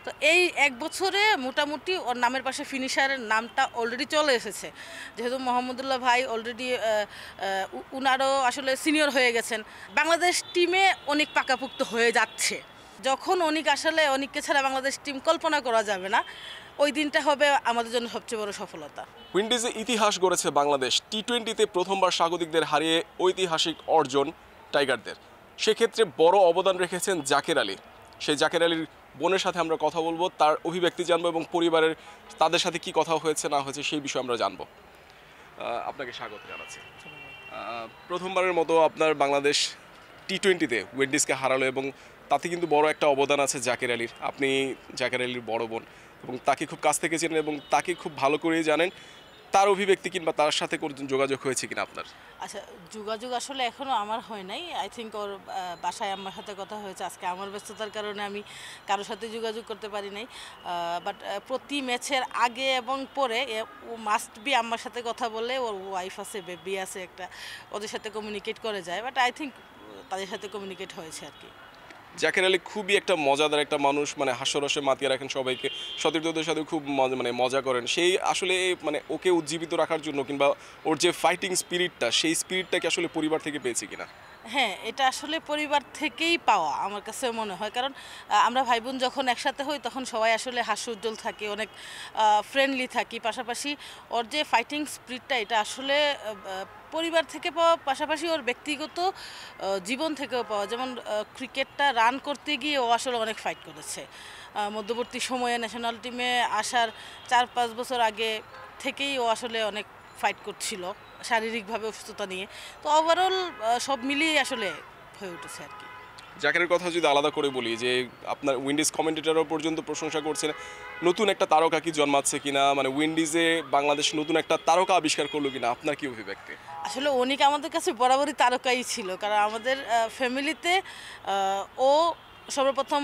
তো এই 1 বছরে মোটামুটি ওর নামের পাশে ফিনিশারের নামটা অলরেডি চলে এসেছে, যেহেতু মোহাম্মদুল্লাহ ভাই অলরেডি উনারও আসলে সিনিয়র হয়ে গেছেন, বাংলাদেশ টিমে অনেক পাকাপুক্ত হয়ে যাচ্ছে। যখন অনিককে ছাড়া বাংলাদেশ টিম কল্পনা করা যাবে না, ওই দিনটা হবে আমাদের জন্য সবচেয়ে বড় সফলতা। উইন্ডিজে ইতিহাস গড়েছে বাংলাদেশ, টি-20-তে প্রথমবার স্বাগতিকদের হারিয়ে ঐতিহাসিক অর্জন টাইগারদের। সেক্ষেত্রে বড় অবদান রেখেছেন জাকের আলী। সেই জাকের আলীর বোনের সাথে আমরা কথা বলবো, তার অভিব্যক্তি জানবো এবং পরিবারের তাদের সাথে কি কথা হয়েছে না হয়েছে সেই বিষয়ে আমরা জানবো। আপনাকে স্বাগত জানাচ্ছি। প্রথমবারের মতো আপনার বাংলাদেশ টি-20-তে উইন্ডিজকে হারালো এবং তাতে কিন্তু বড় একটা অবদান আছে জাকের আলীর। আপনি জাকের আলীর বড় বোন এবং তাকে খুব কাছ থেকে চেনেন এবং তাকে খুব ভালো করেই জানেন। তার অভিব্যক্তি কিংবা তার সাথে কোনো যোগাযোগ হয়েছে কিনা আপনার? আচ্ছা, যোগাযোগ আসলে এখনও আমার হয় নাই। আই থিঙ্ক ওর বাসায় আমার সাথে কথা হয়েছে। আজকে আমার ব্যস্ততার কারণে আমি কারোর সাথে যোগাযোগ করতে পারি নাই। বাট প্রতি ম্যাচের আগে এবং পরে ও মাস্ট বি আমার সাথে কথা বলে, ওর ওয়াইফ আছে, বেবি আছে একটা, ওদের সাথে কমিউনিকেট করে যায়। বাট আই থিঙ্ক তাদের সাথে কমিউনিকেট হয়েছে আর কি। জাকের আলী খুবই একটা মজাদার একটা মানুষ, মানে হাস্যরসে মাতিয়ে রাখেন সবাইকে, সতীর্থদের সাথে খুব মজা করেন। সেই আসলে মানে ওকে উজ্জীবিত রাখার জন্য কিংবা ওর যে ফাইটিং স্পিরিটটা, সেই স্পিরিটটাকে আসলে পরিবার থেকে পেয়েছে কিনা? হ্যাঁ, এটা আসলে পরিবার থেকেই পাওয়া আমার কাছে মনে হয়। কারণ আমরা ভাই বোন যখন একসাথে হই তখন সবাই আসলে হাস্যোজ্জ্বল থাকি, অনেক ফ্রেন্ডলি থাকি। পাশাপাশি ওর যে ফাইটিং স্পিরিটটা, এটা আসলে পরিবার থেকে পাওয়া, পাশাপাশি ওর ব্যক্তিগত জীবন থেকেও পাওয়া। যেমন ক্রিকেটটা রান করতে গিয়ে ও আসলে অনেক ফাইট করেছে। মধ্যবর্তী সময়ে ন্যাশনাল টিমে আসার 4-5 বছর আগে থেকেই ও আসলে অনেক ফাইট করছিল শারীরিকভাবে অসুস্থতা নিয়ে। তো ওভারঅল সব মিলিয়ে আসলে হয়ে উঠেছে আর কি। জাকেরের কথা যদি আলাদা করে বলি, যে আপনার উইন্ডিজ কমেন্টেটরও পর্যন্ত প্রশংসা করছেন নতুন একটা তারকা কি জন্মাচ্ছে কিনা, মানে উইন্ডিজে বাংলাদেশ নতুন একটা তারকা আবিষ্কার করলো কিনা, আপনার কি অভিব্যক্তি? আসলে অনিক আমাদের কাছে বরাবরই তারকাই ছিল। কারণ আমাদের ফ্যামিলিতে ও সর্বপ্রথম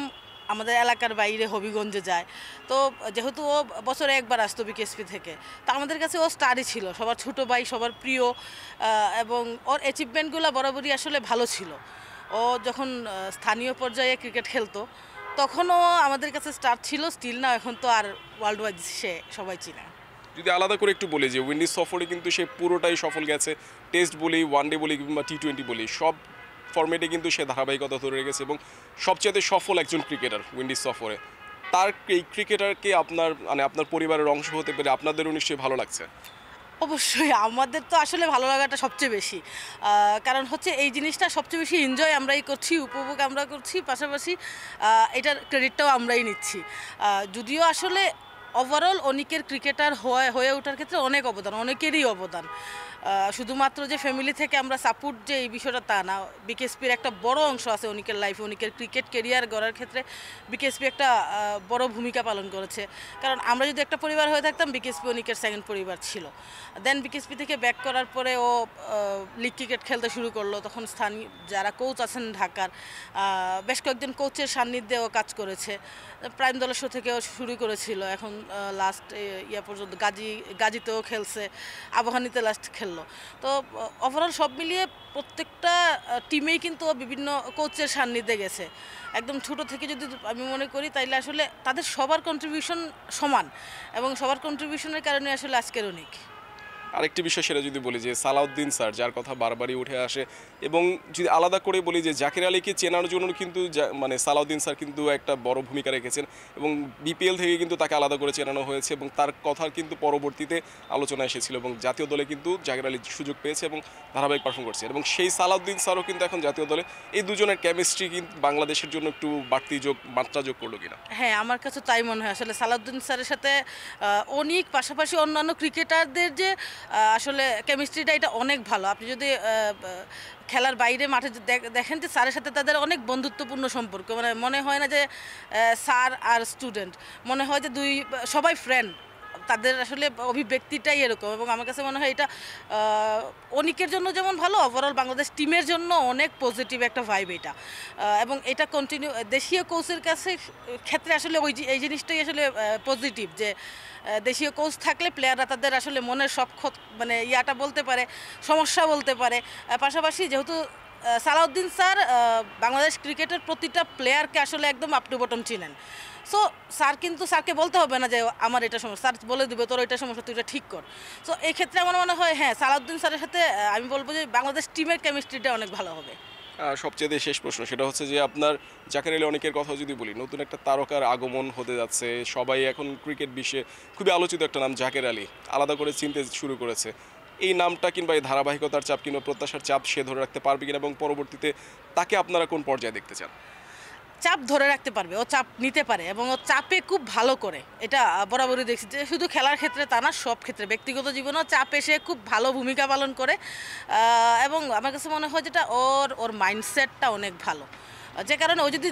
আমাদের এলাকার বাইরে হবিগঞ্জে যায়। তো যেহেতু ও বছরে একবার আসতো বিকেএসপি থেকে, তো আমাদের কাছে ও স্টারই ছিল, সবার ছোটো ভাই, সবার প্রিয়। এবং ওর অ্যাচিভমেন্টগুলো বরাবরই আসলে ভালো ছিল। ও যখন স্থানীয় পর্যায়ে ক্রিকেট খেলতো তখনও আমাদের কাছে স্টার ছিল, স্টিল না, এখন তো আর ওয়ার্ল্ড ওয়াইড সে সবাই চিনে। যদি আলাদা করে একটু বলি যে উইন্ডিজ সফরে কিন্তু সে পুরোটাই সফল গেছে, টেস্ট বলি, ওয়ানডে বলি কিংবা টি-20 বলি, সব ফরম্যাটে কিন্তু সে ধারাবাহিকতা ধরে রেখেছে এবং সবচেয়ে সফল একজন ক্রিকেটার উইন্ডিজ সফরে। তার এই ক্রিকেটারকে আপনার মানে আপনার পরিবারের অংশ হতে পেরে আপনাদেরও নিশ্চয়ই ভালো লাগছে। অবশ্যই আমাদের তো আসলে ভালো লাগাটা সবচেয়ে বেশি, কারণ হচ্ছে এই জিনিসটা সবচেয়ে বেশি এনজয় আমরাই করছি, উপভোগ আমরা করছি, পাশাপাশি এটার ক্রেডিটটাও আমরাই নিচ্ছি। যদিও আসলে ওভারঅল অনেকের ক্রিকেটার হয়ে ওঠার ক্ষেত্রে অনেক অবদান, অনেকেরই অবদান। শুধুমাত্র যে ফ্যামিলি থেকে আমরা সাপোর্ট যে এই বিষয়টা তা না, বিকেএসপির একটা বড় অংশ আছে অনেকের লাইফে, অনেকের ক্রিকেট কেরিয়ার গড়ার ক্ষেত্রে বিকেএসপি একটা বড় ভূমিকা পালন করেছে। কারণ আমরা যদি একটা পরিবার হয়ে থাকতাম, বিকেএসপি অনেকের সেকেন্ড পরিবার ছিল। দেন বিকেএসপি থেকে ব্যাক করার পরে ও লিগ ক্রিকেট খেলতে শুরু করলো। তখন স্থানীয় যারা কোচ আছেন ঢাকার, বেশ কয়েকজন কোচের সান্নিধ্যে ও কাজ করেছে। প্রাইম দলস্য থেকেও শুরু করেছিল, এখন লাস্ট ইয়া পর্যন্ত গাজীতেও খেলছে, আবাহনীতে লাস্ট খেললো। তো ওভারঅল সব মিলিয়ে প্রত্যেকটা টিমেই কিন্তু বিভিন্ন কোচের সান্নিধ্যে গেছে। একদম ছোটো থেকে যদি আমি মনে করি, তাইলে আসলে তাদের সবার কন্ট্রিবিউশন সমান এবং সবার কন্ট্রিবিউশনের কারণে আসলে আজকের অনেক। আরেকটি বিষয় সেটা যদি বলি যে সালাউদ্দিন স্যার, যার কথা বারবারই উঠে আসে, এবং যদি আলাদা করে বলি যে জাকের আলীকে চেনার জন্য কিন্তু মানে সালাউদ্দিন স্যার কিন্তু একটা বড় ভূমিকা রেখেছেন এবং বিপিএল থেকে কিন্তু তাকে আলাদা করে চেনানো হয়েছে এবং তার কথা কিন্তু পরবর্তীতে আলোচনা এসেছিল এবং জাতীয় দলে কিন্তু জাকের আলী সুযোগ পেয়েছে এবং ধারাবাহিক পারফর্ম করছে এবং সেই সালাউদ্দিন স্যারও কিন্তু এখন জাতীয় দলে। এই দুজনের কেমিস্ট্রি কিন্তু বাংলাদেশের জন্য একটু বাড়তি মাত্রা যোগ করলো কিনা? হ্যাঁ, আমার কাছে তাই মনে হয়। আসলে সালাউদ্দিন স্যারের সাথে অনেক, পাশাপাশি অন্যান্য ক্রিকেটারদের যে আসলে কেমিস্ট্রিটা, এটা অনেক ভালো। আপনি যদি খেলার বাইরে মাঠে দেখেন যে স্যারের সাথে তাদের অনেক বন্ধুত্বপূর্ণ সম্পর্ক, মানে মনে হয় না যে স্যার আর স্টুডেন্ট, মনে হয় যে সবাই ফ্রেন্ড। তাদের আসলে অভিব্যক্তিটাই এরকম এবং আমার কাছে মনে হয় এটা অনেকের জন্য যেমন ভালো, ওভারঅল বাংলাদেশ টিমের জন্য অনেক পজিটিভ একটা ভাইব এটা। এবং এটা কন্টিনিউ দেশীয় কোচের কাছে ক্ষেত্রে আসলে এই জিনিসটাই আসলে পজিটিভ, যে দেশীয় কোচ থাকলে প্লেয়াররা তাদের আসলে মনের সব মানে ইয়াটা বলতে পারে, সমস্যা বলতে পারে। পাশাপাশি যেহেতু সালাউদ্দিন স্যার বাংলাদেশ ক্রিকেটের প্রতিটা প্লেয়ারকে আসলে একদম আপ টু বটম চিনেন, সো স্যারকে বলতে হবে না যে আমার এটা সমস্যা, স্যার বলে দেবে তোর এটা সমস্যা, তুই এটা ঠিক কর। সো এই ক্ষেত্রে আমার মনে হয় হ্যাঁ, সালাউদ্দিন স্যারের সাথে আমি বলবো যে বাংলাদেশ টিমের কেমিস্ট্রিটা অনেক ভালো হবে। সবচেয়ে শেষ প্রশ্ন, সেটা হচ্ছে যে আপনার জাকের আলী অনেকের কথা যদি বলি, নতুন একটা তারকার আগমন হতে যাচ্ছে, সবাই এখন ক্রিকেট বিশ্বে খুবই আলোচিত একটা নাম জাকের আলী আলাদা করে চিনতে শুরু করেছে। এই নামটা কিংবা এই ধারাবাহিকতার চাপ কিংবা প্রত্যাশার চাপ সে ধরে রাখতে পারবে কিনা, এবং পরবর্তীতে তাকে আপনারা কোন পর্যায়ে দেখতে চান? চাপ ধরে রাখতে পারবে, ও চাপ নিতে পারে এবং ও চাপে খুব ভালো করে, এটা বরাবরই দেখছি যে শুধু খেলার ক্ষেত্রে তা না, সব ক্ষেত্রে ব্যক্তিগত জীবনেও চাপে সে খুব ভালো ভূমিকা পালন করে। এবং আমার কাছে মনে হয় যেটা ওর মাইন্ডসেটটা অনেক ভালো, যে কারণে ও যদি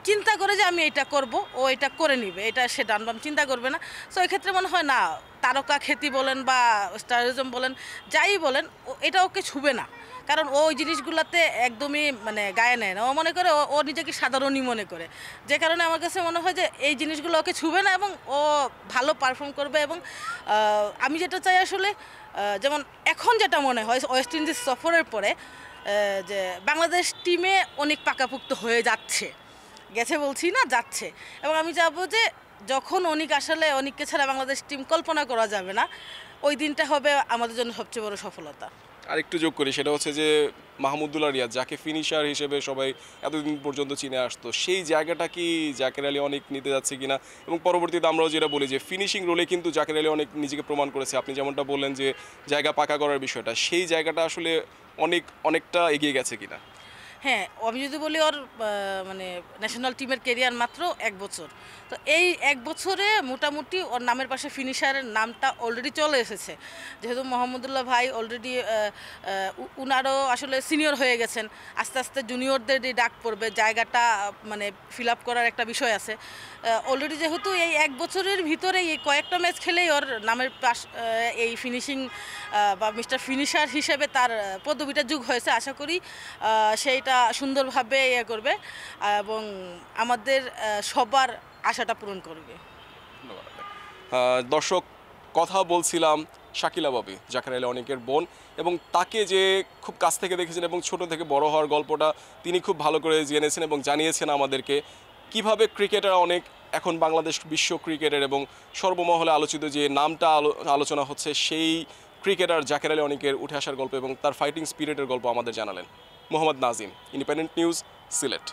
চিন্তা করে যে আমি এটা করব, ও এটা করে নিবে, এটা সে ডানবাম চিন্তা করবে না। সো এক্ষেত্রে মনে হয় না, তারকা খ্যাতি বলেন বা স্টারিজম বলেন, যাই বলেন, এটা ওকে ছুবে না, কারণ ও ওই জিনিসগুলোতে একদমই মানে গায়ে নেয় না। ও মনে করে ও নিজেকে সাধারণই মনে করে, যে কারণে আমার কাছে মনে হয় যে এই জিনিসগুলো ওকে ছুবে না এবং ও ভালো পারফর্ম করবে। এবং আমি যেটা চাই আসলে, যেমন এখন যেটা মনে হয় ওয়েস্ট ইন্ডিজ সফরের পরে যে বাংলাদেশ টিমে অনেক পাকাপোক্ত হয়ে গেছে বলছি না, যাচ্ছে। এবং আমি চাবো যে যখন অনিককে ছাড়া বাংলাদেশ টিম কল্পনা করা যাবে না, ওই দিনটা হবে আমাদের জন্য সবচেয়ে বড় সফলতা। আর একটু যোগ করি, সেটা হচ্ছে যে মাহমুদুল্লাহ রিয়াদ, যাকে ফিনিশার হিসেবে সবাই এতদিন পর্যন্ত চিনে আসতো, সেই জায়গাটা কি জাকের আলী অনেক নিতে যাচ্ছে কিনা? এবং পরবর্তীতে আমরাও যেটা বলি যে ফিনিশিং রোলে কিন্তু জাকের আলী অনেক নিজেকে প্রমাণ করেছে। আপনি যেমনটা বললেন যে জায়গা পাকা করার বিষয়টা, সেই জায়গাটা আসলে অনেকটা এগিয়ে গেছে কিনা? হ্যাঁ, আমি যদি বলি ওর মানে ন্যাশনাল টিমের কেরিয়ার মাত্র 1 বছর, তো এই 1 বছরে মোটামুটি ওর নামের পাশে ফিনিশারের নামটা অলরেডি চলে এসেছে। যেহেতু মোহাম্মদুল্লাহ ভাই অলরেডি উনারও আসলে সিনিয়র হয়ে গেছেন, আস্তে আস্তে জুনিয়রদের ডাক পড়বে, জায়গাটা মানে ফিল আপ করার একটা বিষয় আছে অলরেডি। যেহেতু এই 1 বছরের ভিতরে এই কয়েকটা ম্যাচ খেলেই ওর নামের পাশ এই ফিনিশিং বা মিস্টার ফিনিশার হিসেবে তার পদবিটা যোগ হয়েছে। আশা করি সেইটা সুন্দরভাবে করবে এবং আমাদের সবার আশাটা পূরণ করবে। দর্শক, কথা বলছিলাম শাকিলা ববি, জাকের আলী অনেকের বোন, এবং তাকে যে খুব কাছ থেকে দেখেছেন এবং ছোট থেকে বড় হওয়ার গল্পটা তিনি খুব ভালো করে জেনেছেন এবং জানিয়েছেন আমাদেরকে কিভাবে ক্রিকেটার অনেক এখন বাংলাদেশ বিশ্ব ক্রিকেটের এবং সর্বমহলে আলোচিত যে নামটা আলোচনা হচ্ছে, সেই ক্রিকেটার জাকের আলী অনেকের উঠে আসার গল্প এবং তার ফাইটিং স্পিরিটের গল্প আমাদের জানালেন। Mohammad Nazim, independent news, Sylhet.